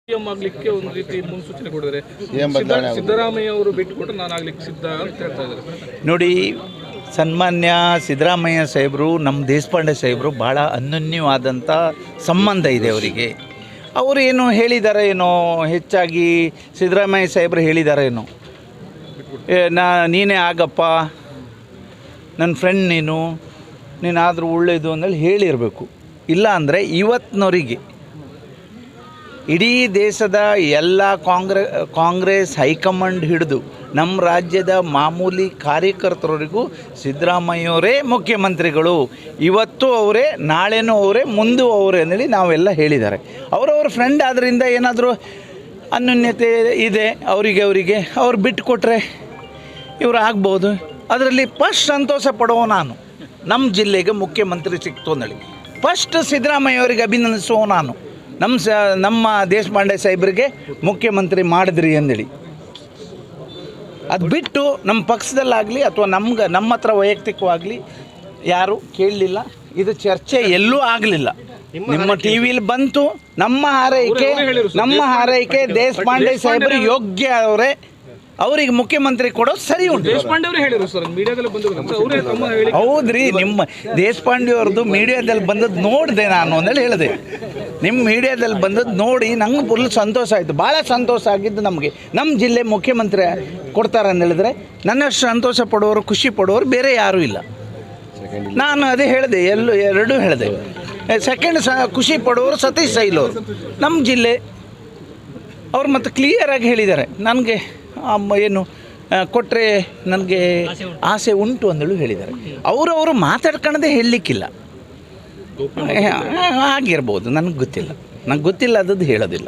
CM ಆಗ್ಲಿಕ್ಕೆ ಒಂದು ರೀತಿ ಮುನ್ಸೂಚನೆ ಕೊಡಿದರೆ ಸಿದ್ದರಾಮಯ್ಯ ಅವರು ಬಿಟ್ಟುಕೊಟ್ಟು ನಾನು ಆಗ್ಲಿಕ್ಕೆ ಸಿದ್ಧ ಅಂತ ಹೇಳ್ತಾ ಇದ್ದಾರೆ. ನೋಡಿ, ಸನ್ಮಾನ್ಯ ಸಿದ್ದರಾಮಯ್ಯ ಸಾಹೇಬರು ನಮ್ಮ ದೇಶಪಾಂಡೆ ಸಾಹೇಬರು ಭಾಳ ಅನನ್ಯವಾದಂಥ ಸಂಬಂಧ ಇದೆ ಅವರಿಗೆ. ಅವರು ಏನು ಹೇಳಿದ್ದಾರೆ ಏನೋ, ಹೆಚ್ಚಾಗಿ ಸಿದ್ದರಾಮಯ್ಯ ಸಾಹೇಬರು ಹೇಳಿದ್ದಾರೆ ಏನೋ, ನೀನೇ ಆಗಪ್ಪ, ನನ್ನ ಫ್ರೆಂಡ್ ನೀನಾದರೂ ಒಳ್ಳೆಯದು ಅಂದೇಳಿ ಹೇಳಿರಬೇಕು. ಇಲ್ಲ ಅಂದರೆ ಇವತ್ತಿನವರಿಗೆ ಇಡೀ ದೇಶದ ಎಲ್ಲ ಕಾಂಗ್ರೆಸ್ ಹೈಕಮಾಂಡ್ ಹಿಡಿದು ನಮ್ಮ ರಾಜ್ಯದ ಮಾಮೂಲಿ ಕಾರ್ಯಕರ್ತರವರಿಗೂ ಸಿದ್ದರಾಮಯ್ಯವರೇ ಮುಖ್ಯಮಂತ್ರಿಗಳು. ಇವತ್ತು ಅವರೇ, ನಾಳೆನೂ ಅವರೇ, ಮುಂದೂ ಅವರೇ ಅಂದೇಳಿ ನಾವೆಲ್ಲ ಹೇಳಿದ್ದಾರೆ. ಅವರವ್ರ ಫ್ರೆಂಡ್ ಆದ್ದರಿಂದ ಏನಾದರೂ ಅನ್ಯೋನ್ಯತೆ ಇದೆ ಅವರಿಗೆ ಅವ್ರು ಬಿಟ್ಟುಕೊಟ್ರೆ ಇವರು ಆಗ್ಬೋದು. ಅದರಲ್ಲಿ ಫಸ್ಟ್ ಸಂತೋಷ ಪಡುವ ನಾನು, ನಮ್ಮ ಜಿಲ್ಲೆಗೆ ಮುಖ್ಯಮಂತ್ರಿ ಸಿಕ್ತು ಅಂದೇಳಿ ಫಸ್ಟ್ ಸಿದ್ದರಾಮಯ್ಯವರಿಗೆ ಅಭಿನಂದಿಸುವ ನಾನು, ನಮ್ಮ ದೇಶಪಾಂಡೆ ಸಾಹೇಬರಿಗೆ ಮುಖ್ಯಮಂತ್ರಿ ಮಾಡಿದ್ರಿ ಅಂದೇಳಿ. ಅದು ಬಿಟ್ಟು ನಮ್ಮ ಪಕ್ಷದಲ್ಲಾಗಲಿ ಅಥವಾ ನಮ್ಮ ಹತ್ರ ವೈಯಕ್ತಿಕವಾಗಲಿ ಯಾರೂ ಕೇಳಲಿಲ್ಲ. ಇದು ಚರ್ಚೆ ಎಲ್ಲೂ ಆಗಲಿಲ್ಲ. ನಿಮ್ಮ ಟಿ ವಿಲಿ ಬಂತು. ನಮ್ಮ ಹಾರೈಕೆ ದೇಶಪಾಂಡೆ ಸಾಹೇಬರು ಯೋಗ್ಯ ಅವರೇ, ಅವರಿಗೆ ಮುಖ್ಯಮಂತ್ರಿ ಕೊಡೋದು ಸರಿ ಉಂಟು. ದೇಶಪಾಂಡೆ ಅವರು ಹೇಳಿದ್ರು ಸರ್, ಮೀಡಿಯಾದಲ್ಲಿ ಬಂದು ಹೌದ್ರಿ, ನಿಮ್ಮ ದೇಶಪಾಂಡೆ ಅವ್ರದ್ದು ಮೀಡಿಯಾದಲ್ಲಿ ಬಂದದ್ದು ನೋಡಿದೆ ನಾನು ಅಂದೇಳಿ ಹೇಳಿದೆ. ನಿಮ್ಮ ಮೀಡಿಯಾದಲ್ಲಿ ಬಂದದ್ದು ನೋಡಿ ನಂಗೆ ಫುಲ್ ಸಂತೋಷ ಆಯಿತು. ಭಾಳ ಸಂತೋಷ ಆಗಿದ್ದು ನಮಗೆ. ನಮ್ಮ ಜಿಲ್ಲೆ ಮುಖ್ಯಮಂತ್ರಿ ಕೊಡ್ತಾರೆ ಅಂತ ಹೇಳಿದ್ರೆ ನನ್ನಷ್ಟು ಸಂತೋಷ ಪಡುವವರು, ಖುಷಿ ಪಡುವವರು ಬೇರೆ ಯಾರೂ ಇಲ್ಲ. ನಾನು ಅದೇ ಹೇಳಿದೆ, ಎರಡೂ ಹೇಳಿದೆ. ಸೆಕೆಂಡ್ ಖುಷಿ ಪಡುವವರು ಸತೀಶ್ ಸೈಲ್ ಅವರು, ನಮ್ಮ ಜಿಲ್ಲೆ ಅವ್ರು ಮತ್ತು ಕ್ಲಿಯರಾಗಿ ಹೇಳಿದ್ದಾರೆ, ನನಗೆ ಏನು ಕೊಟ್ಟರೆ ನನಗೆ ಆಸೆ ಉಂಟು ಅಂದೇಳಿ ಹೇಳಿದ್ದಾರೆ. ಅವರು ಮಾತಾಡ್ಕೊಳ್ಳೋದೇ ಹೇಳಲಿಕ್ಕಿಲ್ಲ. ಆಗಿರ್ಬೋದು, ನನಗೆ ಗೊತ್ತಿಲ್ಲ, ಅದದ್ದು ಹೇಳೋದಿಲ್ಲ.